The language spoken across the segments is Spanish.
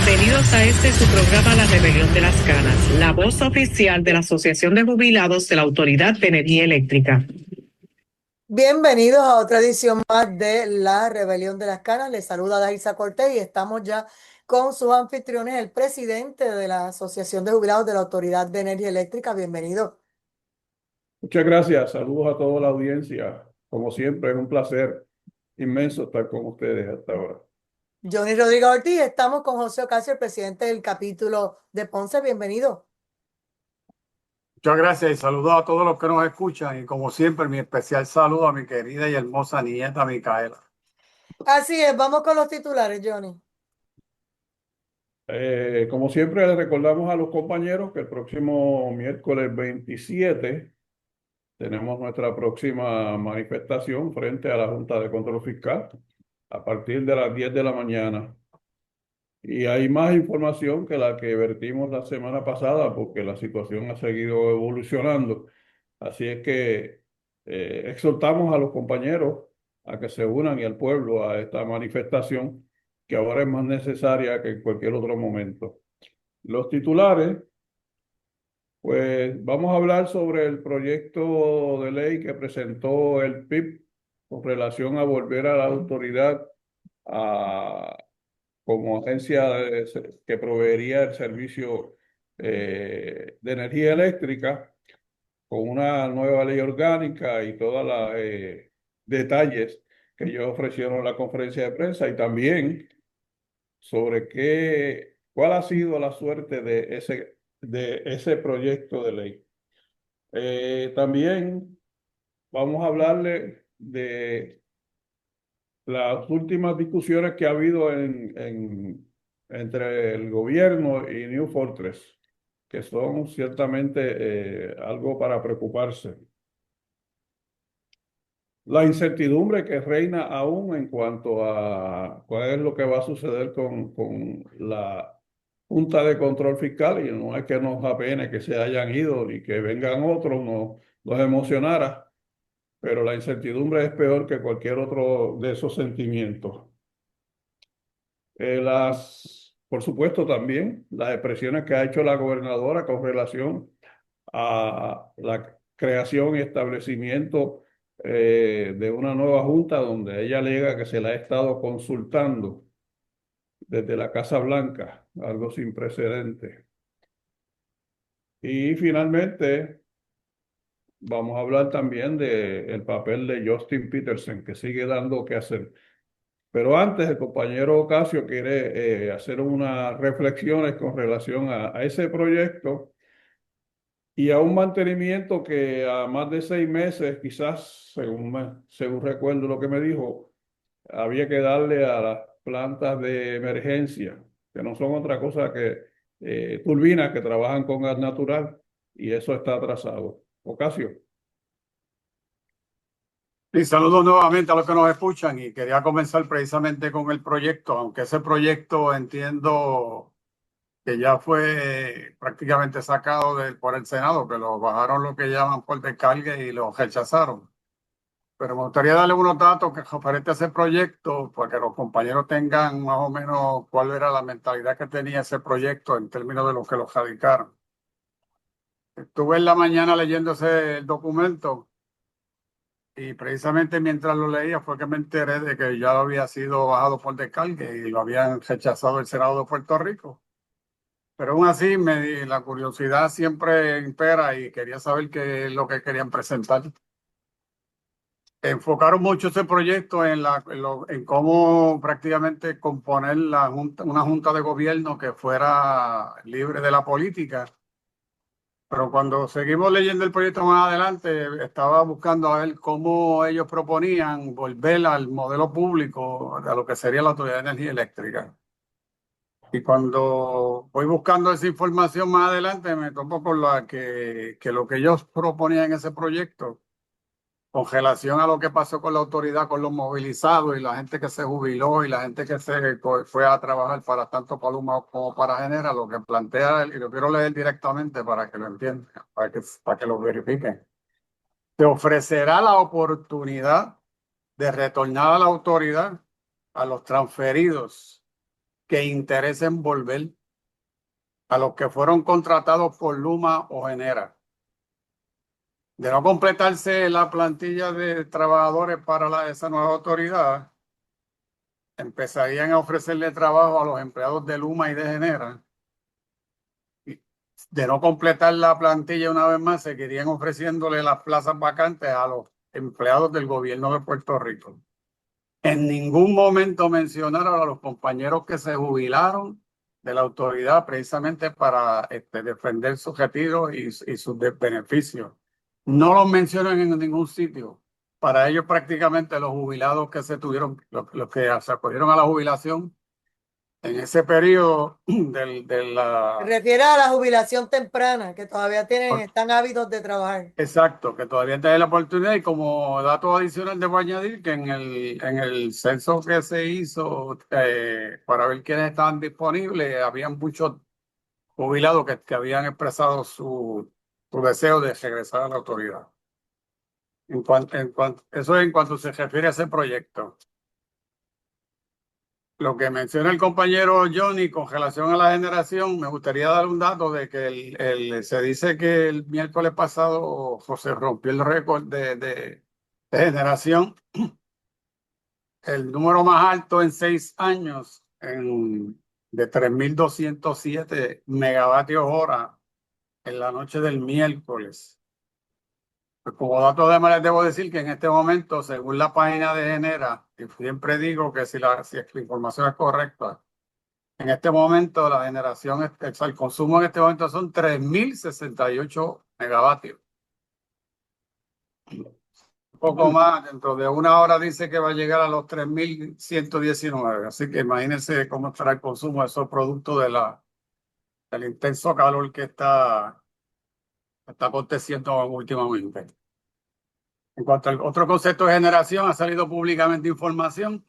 Bienvenidos a este su programa La Rebelión de las Canas, la voz oficial de la Asociación de Jubilados de la Autoridad de Energía Eléctrica. Bienvenidos a otra edición más de La Rebelión de las Canas. Les saluda Daisa Cortés y estamos ya con sus anfitriones, el presidente de la Asociación de Jubilados de la Autoridad de Energía Eléctrica. Bienvenido. Muchas gracias, saludos a toda la audiencia. Como siempre, es un placer inmenso estar con ustedes hasta ahora. Johnny Rodríguez Ortiz, estamos con José Ocasio, el presidente del capítulo de Ponce. Bienvenido. Muchas gracias y saludos a todos los que nos escuchan y como siempre mi especial saludo a mi querida y hermosa nieta Micaela. Así es, vamos con los titulares, Johnny. Como siempre, les recordamos a los compañeros que el próximo miércoles 27 tenemos nuestra próxima manifestación frente a la Junta de Control Fiscal a partir de las 10 de la mañana. Y hay más información que la que vertimos la semana pasada porque la situación ha seguido evolucionando. Así es que exhortamos a los compañeros a que se unan y al pueblo a esta manifestación que ahora es más necesaria que en cualquier otro momento. Los titulares, pues vamos a hablar sobre el proyecto de ley que presentó el PIB con relación a volver a la autoridad como agencia que proveería el servicio de energía eléctrica con una nueva ley orgánica y todos los detalles que ellos ofrecieron en la conferencia de prensa y también sobre cuál ha sido la suerte de ese proyecto de ley. También vamos a hablarle de las últimas discusiones que ha habido entre el gobierno y New Fortress, que son ciertamente algo para preocuparse. La incertidumbre que reina aún en cuanto a cuál es lo que va a suceder con la Junta de Control Fiscal, y no es que nos apene que se hayan ido ni que vengan otros, nos emocionara, pero la incertidumbre es peor que cualquier otro de esos sentimientos. Por supuesto, también las expresiones que ha hecho la gobernadora con relación a la creación y establecimiento de una nueva junta donde ella alega que se la ha estado consultando desde la Casa Blanca, algo sin precedentes. Y finalmente vamos a hablar también del papel de Justin Peterson, que sigue dando que hacer. Pero antes, el compañero Ocasio quiere hacer unas reflexiones con relación a ese proyecto y a un mantenimiento que a más de 6 meses, quizás, según recuerdo lo que me dijo, había que darle a las plantas de emergencia, que no son otra cosa que turbinas que trabajan con gas natural, y eso está atrasado. Ocasio. Y saludos nuevamente a los que nos escuchan y quería comenzar precisamente con el proyecto, aunque ese proyecto entiendo que ya fue prácticamente sacado por el Senado, que lo bajaron lo que llaman por descargue y lo rechazaron. Pero me gustaría darle unos datos que referente a ese proyecto para que los compañeros tengan más o menos cuál era la mentalidad que tenía ese proyecto en términos de los que lo radicaron. Estuve en la mañana leyendo el documento y precisamente mientras lo leía fue que me enteré de que ya había sido bajado por descargue y lo habían rechazado el Senado de Puerto Rico. Pero aún así la curiosidad siempre impera y quería saber qué es lo que querían presentar. Enfocaron mucho ese proyecto en cómo prácticamente componer una junta de gobierno que fuera libre de la política. Pero cuando seguimos leyendo el proyecto más adelante, estaba buscando a ver cómo ellos proponían volver al modelo público, a lo que sería la Autoridad de Energía Eléctrica. Y cuando voy buscando esa información más adelante, me topo con que lo que ellos proponían en ese proyecto, con relación a lo que pasó con la autoridad, con los movilizados y la gente que se jubiló y la gente que fue a trabajar para tanto Paluma como para Genera, lo que plantea, y lo quiero leer directamente para que lo entiendan, para que lo verifiquen. Se ofrecerá la oportunidad de retornar a la autoridad a los transferidos que interesa en volver a los que fueron contratados por Luma o Genera. De no completarse la plantilla de trabajadores para esa nueva autoridad, empezarían a ofrecerle trabajo a los empleados de Luma y de Genera. De no completar la plantilla una vez más, seguirían ofreciéndole las plazas vacantes a los empleados del gobierno de Puerto Rico. En ningún momento mencionaron a los compañeros que se jubilaron de la autoridad precisamente para defender sus retiros y sus beneficios. No los mencionan en ningún sitio. Para ellos prácticamente los jubilados que se tuvieron, los que se acogieron a la jubilación en ese periodo Se refiere a la jubilación temprana, que todavía están ávidos de trabajar. Exacto, que todavía tiene la oportunidad y como dato adicional debo añadir que en el censo que se hizo para ver quiénes estaban disponibles, habían muchos jubilados que habían expresado su deseo de regresar a la autoridad. Eso es en cuanto se refiere a ese proyecto. Lo que menciona el compañero Johnny con relación a la generación, me gustaría dar un dato de que se dice que el miércoles pasado se rompió el récord de generación, el número más alto en 6 años, de 3.207 megavatios hora en la noche del miércoles. Pues como dato además les debo decir que en este momento, según la página de Genera, y siempre digo que si la información es correcta, en este momento la generación, el consumo en este momento son 3.068 megavatios. Un poco más, dentro de una hora dice que va a llegar a los 3.119. Así que imagínense cómo estará el consumo de esos productos del intenso calor que está aconteciendo últimamente. En cuanto al otro concepto de generación, ha salido públicamente información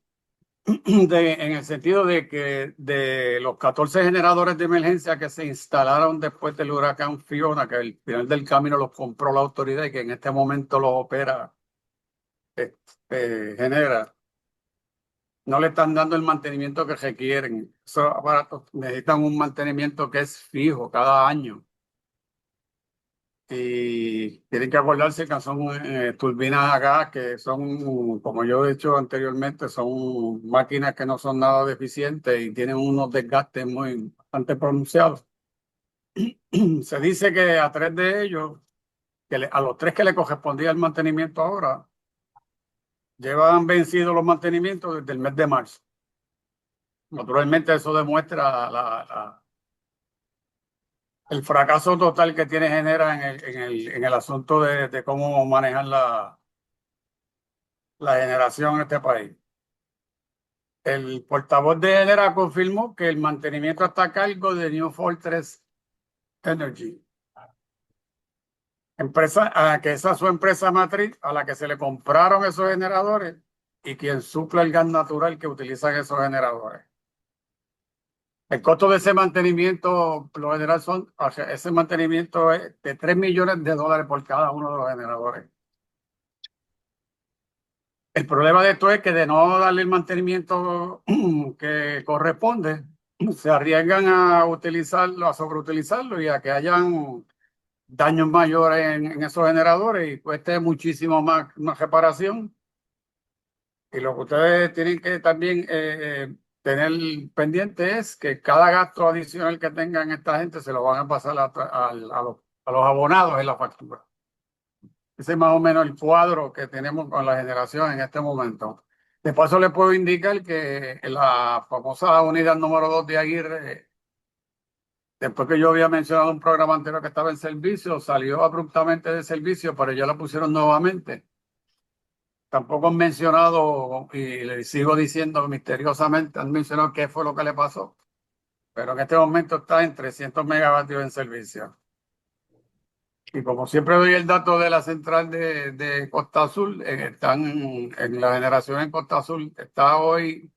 en el sentido de que de los 14 generadores de emergencia que se instalaron después del huracán Fiona, que al final del camino los compró la autoridad y que en este momento los opera Genera, no le están dando el mantenimiento que requieren. Esos aparatos necesitan un mantenimiento que es fijo cada año. Y tienen que acordarse que son turbinas a gas, que son, como yo he dicho anteriormente, son máquinas que no son nada deficientes y tienen unos desgastes bastante pronunciados. Se dice que a 3 de ellos, a los 3 que le correspondía el mantenimiento ahora, llevan vencidos los mantenimientos desde el mes de marzo. Naturalmente eso demuestra el fracaso total que Genera en el asunto de cómo manejar la generación en este país. El portavoz de Genera confirmó que el mantenimiento está a cargo de New Fortress Energy, que esa es su empresa matriz a la que se le compraron esos generadores y quien suple el gas natural que utilizan esos generadores. El costo de ese mantenimiento, por lo general, ese mantenimiento es de $3 millones por cada uno de los generadores. El problema de esto es que de no darle el mantenimiento que corresponde, se arriesgan a utilizarlo, a sobreutilizarlo y a que hayan daños mayores en esos generadores y cueste muchísimo más una reparación. Y lo que ustedes tienen que también tener pendiente es que cada gasto adicional que tengan esta gente se lo van a pasar a los abonados en la factura. Ese es más o menos el cuadro que tenemos con la generación en este momento. De paso, les puedo indicar que la famosa unidad número 2 de Aguirre, después que yo había mencionado un programa anterior que estaba en servicio, salió abruptamente de servicio, pero ya la pusieron nuevamente. Tampoco han mencionado, y le sigo diciendo misteriosamente, han mencionado qué fue lo que le pasó. Pero en este momento está en 300 megavatios en servicio. Y como siempre doy el dato de la central de Costa Azul, están en la generación en Costa Azul, está hoy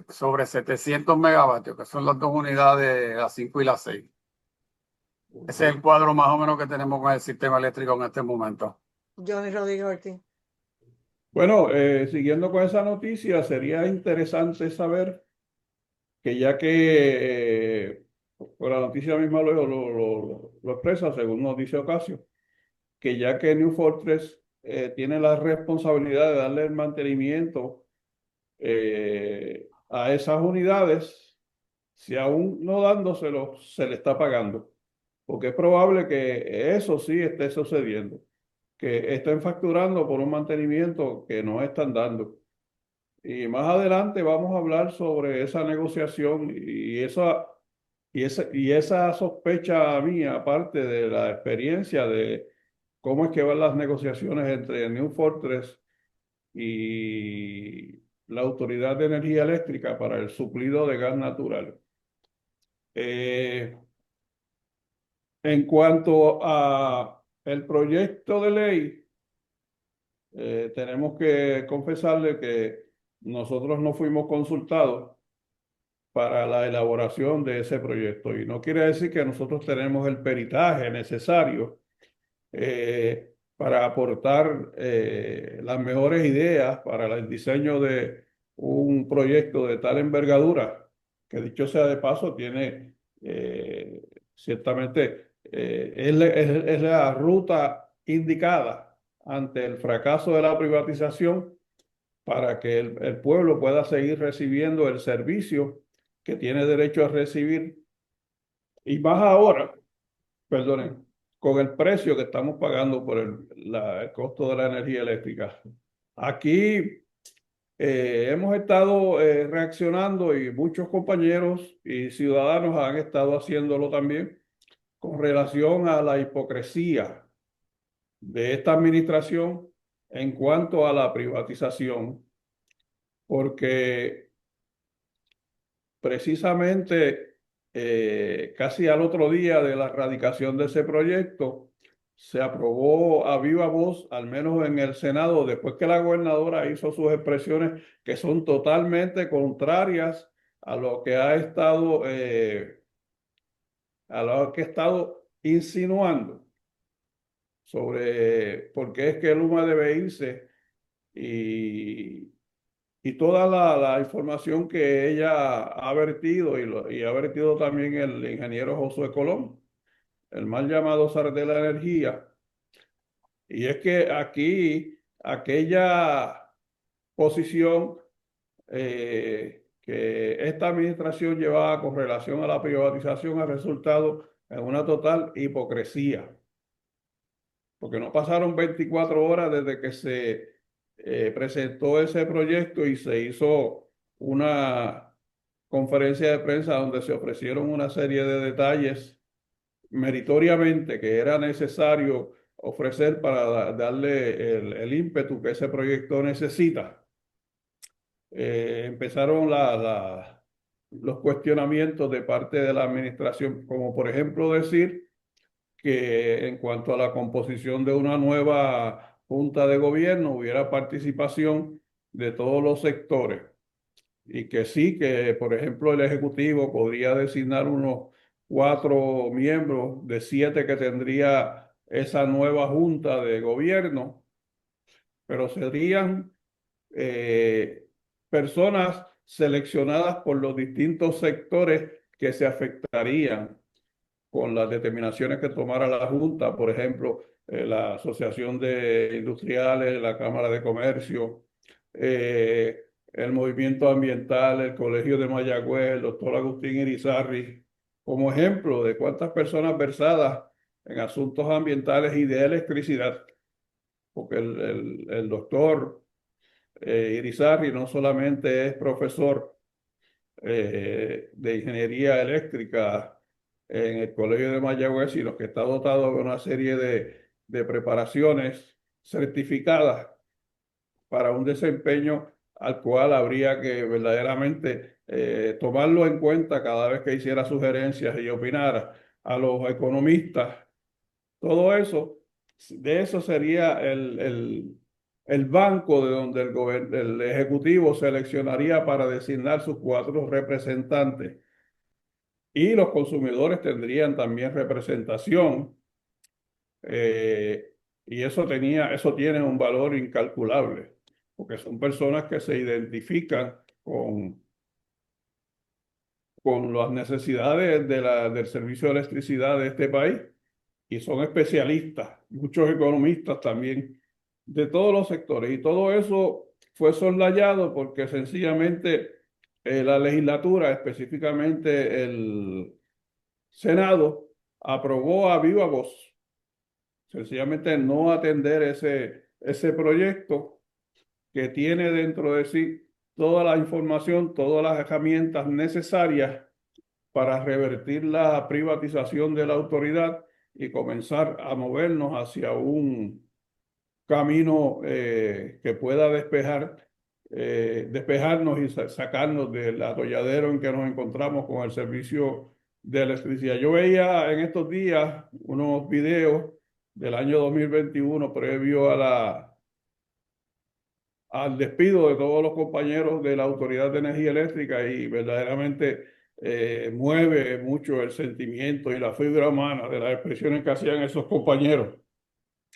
sobre 700 megavatios, que son las 2 unidades, la 5 y la 6. Ese es el cuadro más o menos que tenemos con el sistema eléctrico en este momento. Johnny Rodríguez Ortiz. Bueno, siguiendo con esa noticia, sería interesante saber que ya que, por la noticia misma lo expresa, según nos dice Ocasio, que ya que New Fortress tiene la responsabilidad de darle el mantenimiento a esas unidades, si aún no dándoselo, se le está pagando, porque es probable que eso sí esté sucediendo, que estén facturando por un mantenimiento que no están dando. Y más adelante vamos a hablar sobre esa negociación y esa sospecha mía, aparte de la experiencia de cómo es que van las negociaciones entre New Fortress y la Autoridad de Energía Eléctrica para el suplido de gas natural. Eh, en cuanto a el proyecto de ley, tenemos que confesarle que nosotros no fuimos consultados para la elaboración de ese proyecto. Y no quiere decir que nosotros tenemos el peritaje necesario para aportar las mejores ideas para el diseño de un proyecto de tal envergadura, que dicho sea de paso, tiene ciertamente, es la ruta indicada ante el fracaso de la privatización para que el pueblo pueda seguir recibiendo el servicio que tiene derecho a recibir, y más ahora, perdonen, con el precio que estamos pagando por el costo de la energía eléctrica. Aquí hemos estado reaccionando, y muchos compañeros y ciudadanos han estado haciéndolo también, con relación a la hipocresía de esta administración en cuanto a la privatización, porque precisamente casi al otro día de la erradicación de ese proyecto, se aprobó a viva voz, al menos en el Senado, después que la gobernadora hizo sus expresiones que son totalmente contrarias a lo que ha estado, insinuando sobre por qué es que Luma debe irse, y toda la información que ella ha vertido, y ha vertido también el ingeniero Josué Colón, el mal llamado zar de la energía. Y es que aquí aquella posición que esta administración llevaba con relación a la privatización ha resultado en una total hipocresía, porque no pasaron 24 horas desde que se presentó ese proyecto y se hizo una conferencia de prensa donde se ofrecieron una serie de detalles meritoriamente que era necesario ofrecer para darle el ímpetu que ese proyecto necesita. Empezaron los cuestionamientos de parte de la administración, como por ejemplo decir que en cuanto a la composición de una nueva junta de gobierno hubiera participación de todos los sectores, y que sí, que por ejemplo el Ejecutivo podría designar unos 4 miembros de 7 que tendría esa nueva junta de gobierno, pero serían personas seleccionadas por los distintos sectores que se afectarían con las determinaciones que tomara la Junta, por ejemplo, la Asociación de Industriales, la Cámara de Comercio, el Movimiento Ambiental, el Colegio de Mayagüez, el doctor Agustín Irizarry, como ejemplo de cuántas personas versadas en asuntos ambientales y de electricidad, porque el doctor Irizarry no solamente es profesor de ingeniería eléctrica en el Colegio de Mayagüez, sino que está dotado de una serie de preparaciones certificadas para un desempeño al cual habría que verdaderamente tomarlo en cuenta cada vez que hiciera sugerencias y opinara. A los economistas, todo eso, de eso sería el banco de donde el Ejecutivo seleccionaría para designar sus 4 representantes. Y los consumidores tendrían también representación, y eso tiene un valor incalculable, porque son personas que se identifican con las necesidades del servicio de electricidad de este país y son especialistas, muchos economistas también, de todos los sectores. Y todo eso fue soslayado porque sencillamente la legislatura, específicamente el Senado, aprobó a viva voz sencillamente no atender ese proyecto que tiene dentro de sí toda la información, todas las herramientas necesarias para revertir la privatización de la autoridad y comenzar a movernos hacia un camino que pueda despejarnos y sacarnos del atolladero en que nos encontramos con el servicio de electricidad. Yo veía en estos días unos videos del año 2021 previo al despido de todos los compañeros de la Autoridad de Energía Eléctrica y verdaderamente mueve mucho el sentimiento y la fibra humana de las expresiones que hacían esos compañeros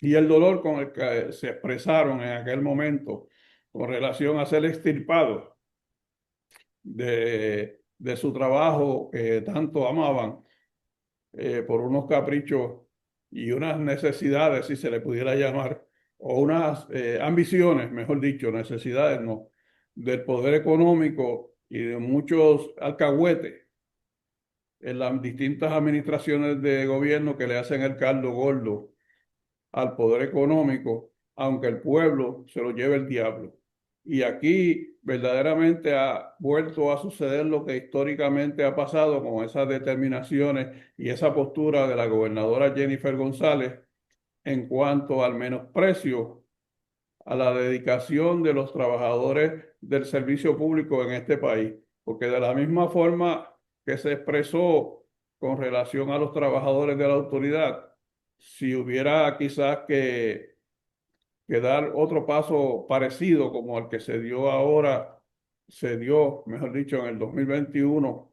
y el dolor con el que se expresaron en aquel momento con relación a ser extirpados de su trabajo que tanto amaban por unos caprichos y unas necesidades, si se le pudiera llamar, o unas ambiciones, mejor dicho, necesidades, no, del poder económico y de muchos alcahuetes en las distintas administraciones de gobierno que le hacen el caldo gordo al poder económico, aunque el pueblo se lo lleve el diablo. Y aquí verdaderamente ha vuelto a suceder lo que históricamente ha pasado con esas determinaciones y esa postura de la gobernadora Jennifer González en cuanto al menosprecio a la dedicación de los trabajadores del servicio público en este país. Porque de la misma forma que se expresó con relación a los trabajadores de la autoridad, si hubiera quizás que dar otro paso parecido como el que se dio ahora, se dio, mejor dicho, en el 2021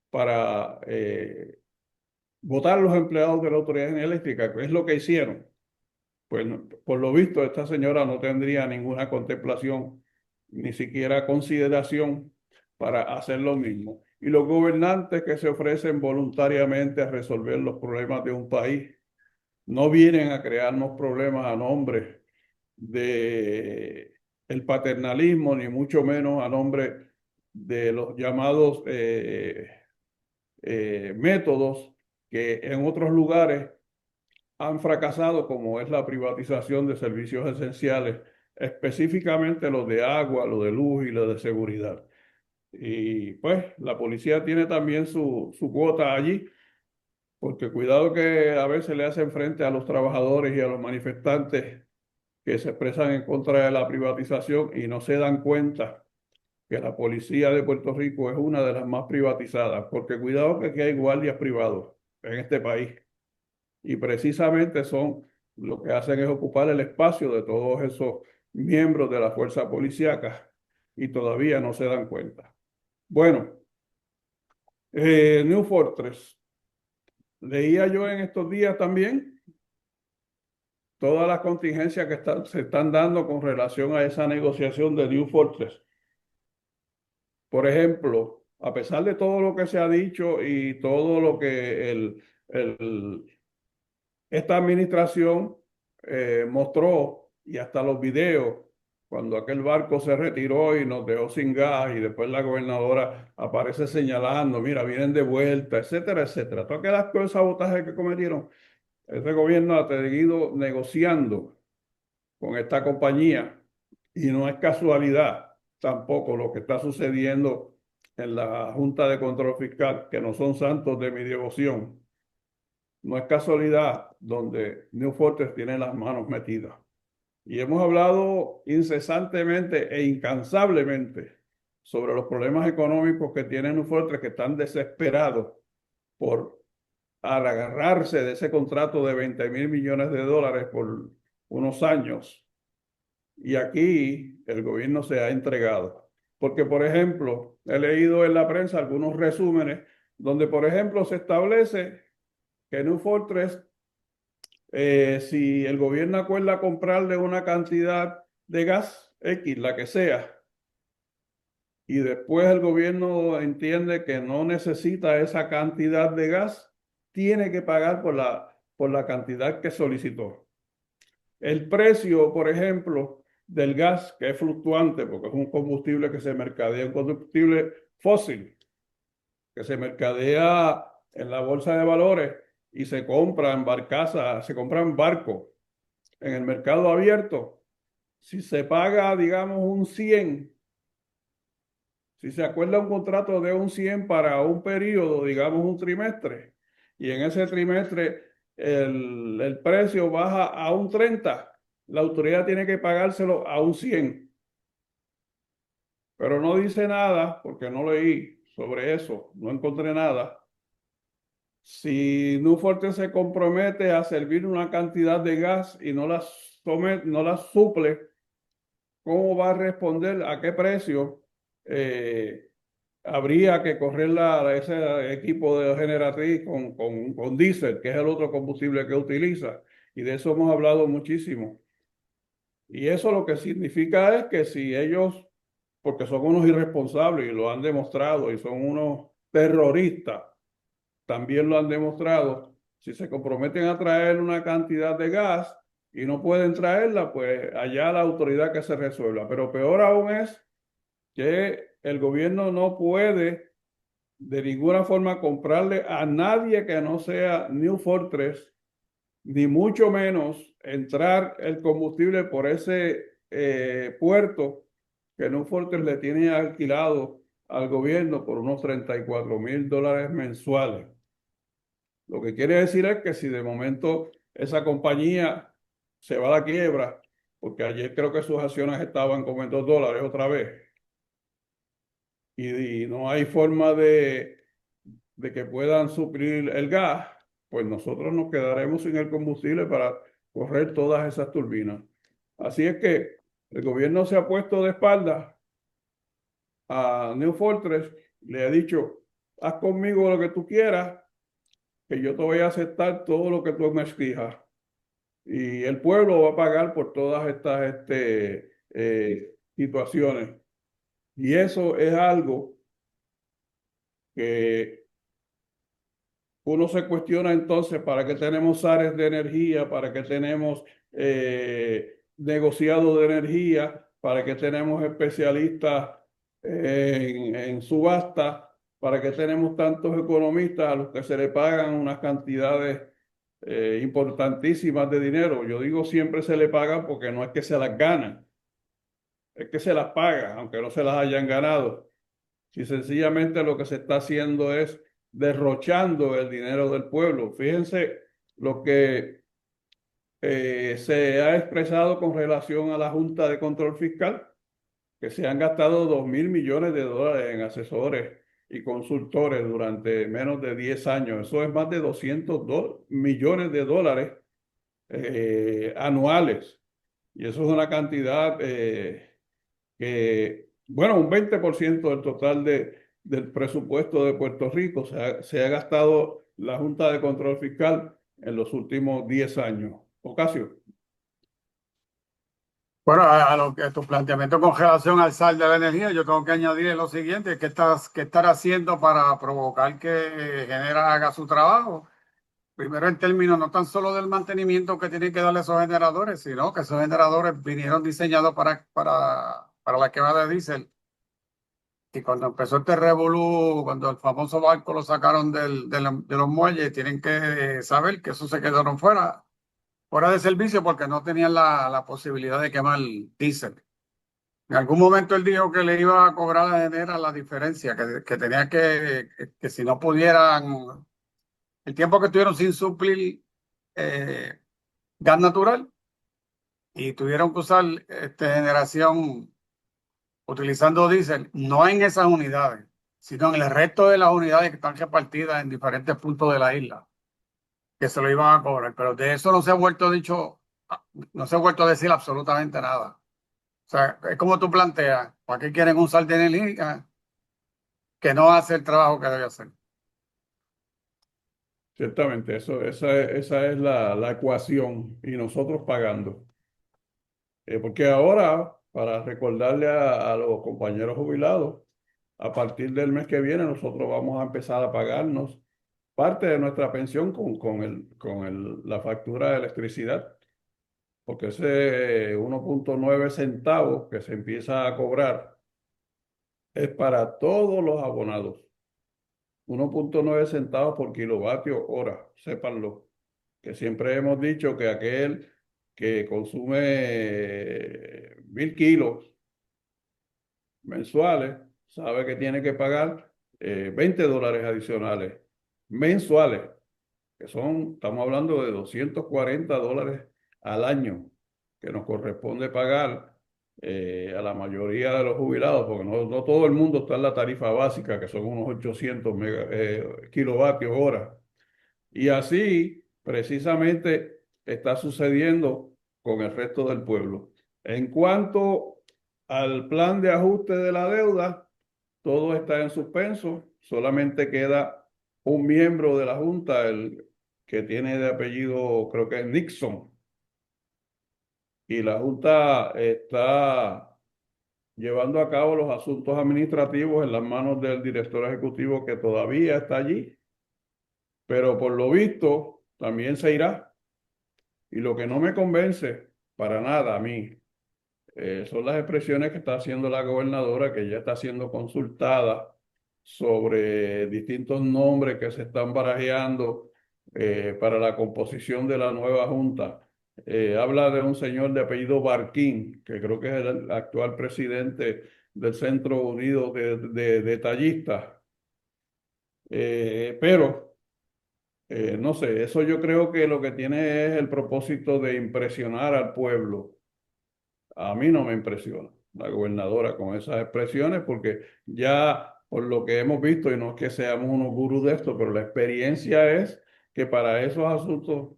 para votar a los empleados de la Autoridad Eléctrica, que es lo que hicieron. Pues por lo visto esta señora no tendría ninguna contemplación, ni siquiera consideración para hacer lo mismo. Y los gobernantes que se ofrecen voluntariamente a resolver los problemas de un país no vienen a crearnos problemas a nombre de el paternalismo, ni mucho menos a nombre de los llamados métodos que en otros lugares han fracasado, como es la privatización de servicios esenciales, específicamente los de agua, los de luz y los de seguridad. Y pues la policía tiene también su cuota allí, porque cuidado que a veces le hacen frente a los trabajadores y a los manifestantes que se expresan en contra de la privatización y no se dan cuenta que la policía de Puerto Rico es una de las más privatizadas, porque cuidado que aquí hay guardias privados en este país y precisamente son lo que hacen es ocupar el espacio de todos esos miembros de la fuerza policíaca y todavía no se dan cuenta. Bueno, New Fortress. Leía yo en estos días también todas las contingencias que se están dando con relación a esa negociación de New Fortress. Por ejemplo, a pesar de todo lo que se ha dicho y todo lo que esta administración mostró y hasta los videos, cuando aquel barco se retiró y nos dejó sin gas y después la gobernadora aparece señalando, mira, vienen de vuelta, etcétera, etcétera. Todas aquellas cosas, sabotajes que cometieron, este gobierno ha seguido negociando con esta compañía y no es casualidad tampoco lo que está sucediendo en la Junta de Control Fiscal, que no son santos de mi devoción. No es casualidad donde New Fortress tiene las manos metidas. Y hemos hablado incesantemente e incansablemente sobre los problemas económicos que tiene New Fortress, que están desesperados por agarrarse de ese contrato de 20.000 millones de dólares por unos años. Y aquí el gobierno se ha entregado. Porque, por ejemplo, he leído en la prensa algunos resúmenes donde, por ejemplo, se establece que New Fortress, si el gobierno acuerda comprarle una cantidad de gas X, la que sea, y después el gobierno entiende que no necesita esa cantidad de gas, tiene que pagar por la cantidad que solicitó. El precio, por ejemplo, del gas, que es fluctuante, porque es un combustible que se mercadea, un combustible fósil, que se mercadea en la bolsa de valores y se compra en barcazas, se compra en barco, en el mercado abierto. Si se paga, digamos, un 100, si se acuerda un contrato de un 100 para un periodo, digamos un trimestre, y en ese trimestre el precio baja a un 30, la autoridad tiene que pagárselo a un 100. Pero no dice nada, porque no leí sobre eso, no encontré nada. Si Newfortress se compromete a servir una cantidad de gas y no la suple, ¿cómo va a responder? ¿A qué precio habría que correr ese equipo de generatriz con diésel, que es el otro combustible que utiliza? Y de eso hemos hablado muchísimo. Y eso lo que significa es que si ellos, porque son unos irresponsables y lo han demostrado y son unos terroristas, también lo han demostrado, si se comprometen a traer una cantidad de gas y no pueden traerla, pues allá la autoridad que se resuelva. Pero peor aún es que el gobierno no puede de ninguna forma comprarle a nadie que no sea Newfortress, ni mucho menos entrar el combustible por ese puerto que Newfortress le tiene alquilado al gobierno por unos $34,000 mensuales. Lo que quiere decir es que si de momento esa compañía se va a la quiebra, porque ayer creo que sus acciones estaban como en $2 otra vez, y no hay forma de que puedan suplir el gas, pues nosotros nos quedaremos sin el combustible para correr todas esas turbinas. Así es que el gobierno se ha puesto de espaldas a Newfortress, le ha dicho, haz conmigo lo que tú quieras, que yo te voy a aceptar todo lo que tú me exijas. Y el pueblo va a pagar por todas estas situaciones. Y eso es algo que uno se cuestiona entonces, ¿para qué tenemos áreas de energía? ¿Para qué tenemos negociados de energía? ¿Para qué tenemos especialistas en subasta? ¿Para qué tenemos tantos economistas a los que se le pagan unas cantidades importantísimas de dinero? Yo digo siempre se le paga porque no es que se las ganan, es que se las paga, aunque no se las hayan ganado. Si sencillamente lo que se está haciendo es derrochando el dinero del pueblo. Fíjense lo que se ha expresado con relación a la Junta de Control Fiscal, que se han gastado $2,000 millones en asesores y consultores durante menos de 10 años. Eso es más de $202 millones anuales. Y eso es una cantidad que, bueno, un 20% del total del presupuesto de Puerto Rico se ha gastado la Junta de Control Fiscal en los últimos 10 años. Ocasio. Bueno, a lo que tu planteamiento con relación al sal de la energía, yo tengo que añadir lo siguiente: ¿qué estar haciendo para provocar que Genera haga su trabajo? Primero, en términos no tan solo del mantenimiento que tienen que darle esos generadores, sino que esos generadores vinieron diseñados para la quema de diésel. Y cuando empezó este revolú, cuando el famoso barco lo sacaron de los muelles, tienen que saber que eso se quedaron fuera de servicio porque no tenían la posibilidad de quemar diésel. En algún momento él dijo que le iba a cobrar a Genera la diferencia, que tenía que si no pudieran, el tiempo que estuvieron sin suplir gas natural y tuvieron que usar generación utilizando diésel, no en esas unidades, sino en el resto de las unidades que están repartidas en diferentes puntos de la isla, que se lo iban a cobrar. Pero de eso no se ha vuelto no se ha vuelto a decir absolutamente nada. O sea, es como tú planteas, ¿para qué quieren usar de energía que no hace el trabajo que debe hacer? Ciertamente, esa es la ecuación y nosotros pagando. Porque ahora, para recordarle a los compañeros jubilados, a partir del mes que viene nosotros vamos a empezar a pagarnos parte de nuestra pensión la factura de electricidad, porque ese 1.9 centavos que se empieza a cobrar es para todos los abonados. 1.9 centavos por kilovatio hora, sépanlo, que siempre hemos dicho que aquel que consume 1.000 kilos mensuales sabe que tiene que pagar $20 adicionales mensuales, que estamos hablando de $240 al año, que nos corresponde pagar a la mayoría de los jubilados, porque no todo el mundo está en la tarifa básica, que son unos 800 kilovatios hora. Y así, precisamente, está sucediendo con el resto del pueblo. En cuanto al plan de ajuste de la deuda, todo está en suspenso, solamente queda un miembro de la Junta, el que tiene de apellido, creo que es Nixon, y la Junta está llevando a cabo los asuntos administrativos en las manos del director ejecutivo, que todavía está allí, pero por lo visto también se irá. Y lo que no me convence para nada a mí son las expresiones que está haciendo la gobernadora, que ya está siendo consultada sobre distintos nombres que se están barajeando para la composición de la nueva junta. Habla de un señor de apellido Barquín, que creo que es el actual presidente del Centro Unido de Detallistas. Pero no sé, eso yo creo que lo que tiene es el propósito de impresionar al pueblo. A mí no me impresiona la gobernadora con esas expresiones, porque ya por lo que hemos visto, y no es que seamos unos gurús de esto, pero la experiencia es que para esos asuntos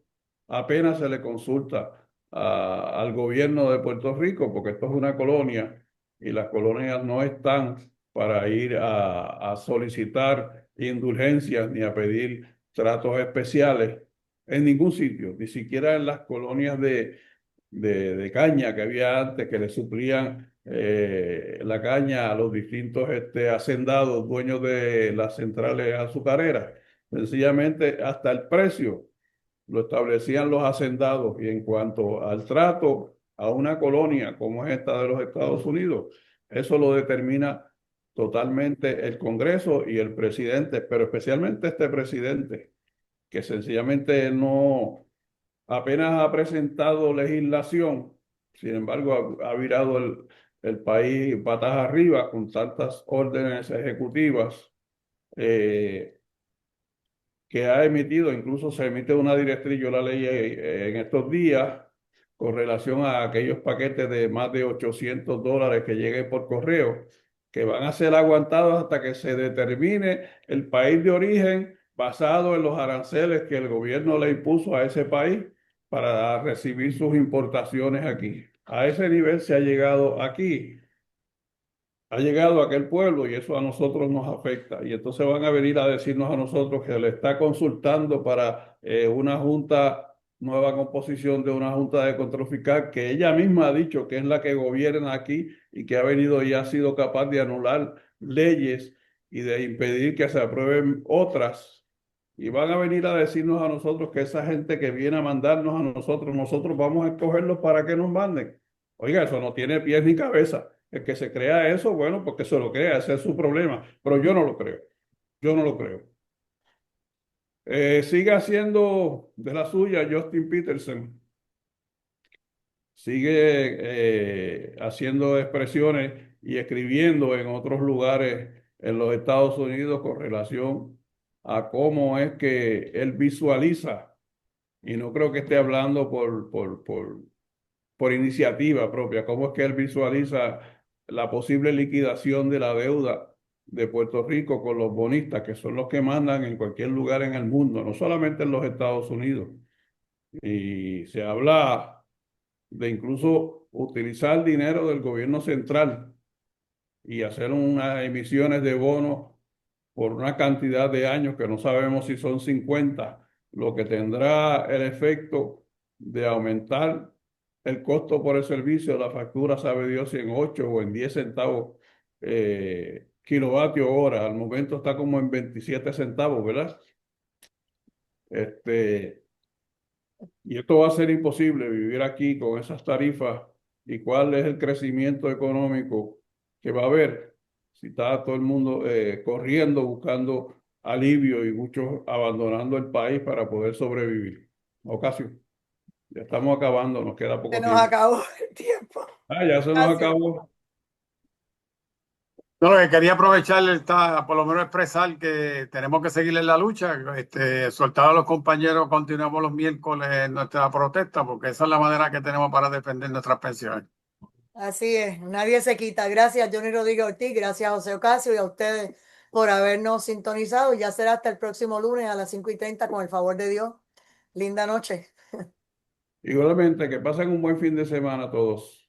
apenas se le consulta al gobierno de Puerto Rico, porque esto es una colonia y las colonias no están para ir a solicitar indulgencias ni a pedir tratos especiales en ningún sitio, ni siquiera en las colonias de caña que había antes, que le suplían la caña a los distintos hacendados, dueños de las centrales azucareras. Sencillamente, hasta el precio lo establecían los hacendados. Y en cuanto al trato a una colonia como es esta de los Estados Unidos, eso lo determina totalmente el Congreso y el presidente, pero especialmente este presidente, que sencillamente no apenas ha presentado legislación. Sin embargo, ha virado el país patas arriba con tantas órdenes ejecutivas que ha emitido. Incluso se emite una directriz, yo la leí en estos días, con relación a aquellos paquetes de más de $800 que lleguen por correo, que van a ser aguantados hasta que se determine el país de origen basado en los aranceles que el gobierno le impuso a ese país para recibir sus importaciones aquí. A ese nivel se ha llegado aquí. Ha llegado a aquel pueblo y eso a nosotros nos afecta. Y entonces van a venir a decirnos a nosotros que le está consultando para una junta, nueva composición de una junta de control fiscal, que ella misma ha dicho que es la que gobierna aquí y que ha venido y ha sido capaz de anular leyes y de impedir que se aprueben otras. Y van a venir a decirnos a nosotros que esa gente que viene a mandarnos a nosotros vamos a escogerlos para que nos manden. Oiga, eso no tiene pies ni cabeza. El que se crea eso, bueno, porque se lo crea, ese es su problema, pero yo no lo creo, yo no lo creo. Sigue haciendo de la suya Justin Peterson, sigue haciendo expresiones y escribiendo en otros lugares en los Estados Unidos con relación a cómo es que él visualiza, y no creo que esté hablando por iniciativa propia, cómo es que él visualiza la posible liquidación de la deuda de Puerto Rico con los bonistas, que son los que mandan en cualquier lugar en el mundo, no solamente en los Estados Unidos. Y se habla de incluso utilizar dinero del gobierno central y hacer unas emisiones de bonos por una cantidad de años que no sabemos si son 50, lo que tendrá el efecto de aumentar el costo por el servicio. La factura, sabe Dios, si en 8 o en 10 centavos kilovatios hora. Al momento está como en 27 centavos, ¿verdad? Y esto va a ser imposible vivir aquí con esas tarifas. ¿Y cuál es el crecimiento económico que va a haber si está todo el mundo corriendo, buscando alivio y muchos abandonando el país para poder sobrevivir? Ocasio, ya estamos acabando, nos queda Se poco nos tiempo. acabó el tiempo. Ah, ya se nos Gracias. acabó. No, lo que quería aprovechar está, por lo menos expresar que tenemos que seguir en la lucha, soltar a los compañeros, continuamos los miércoles en nuestra protesta, porque esa es la manera que tenemos para defender nuestras pensiones. Así es, nadie se quita. Gracias, Johnny Rodríguez Ortiz, gracias, José Ocasio, y a ustedes por habernos sintonizado. Ya será hasta el próximo lunes a las 5:30, con el favor de Dios. Linda noche. Igualmente, que pasen un buen fin de semana todos.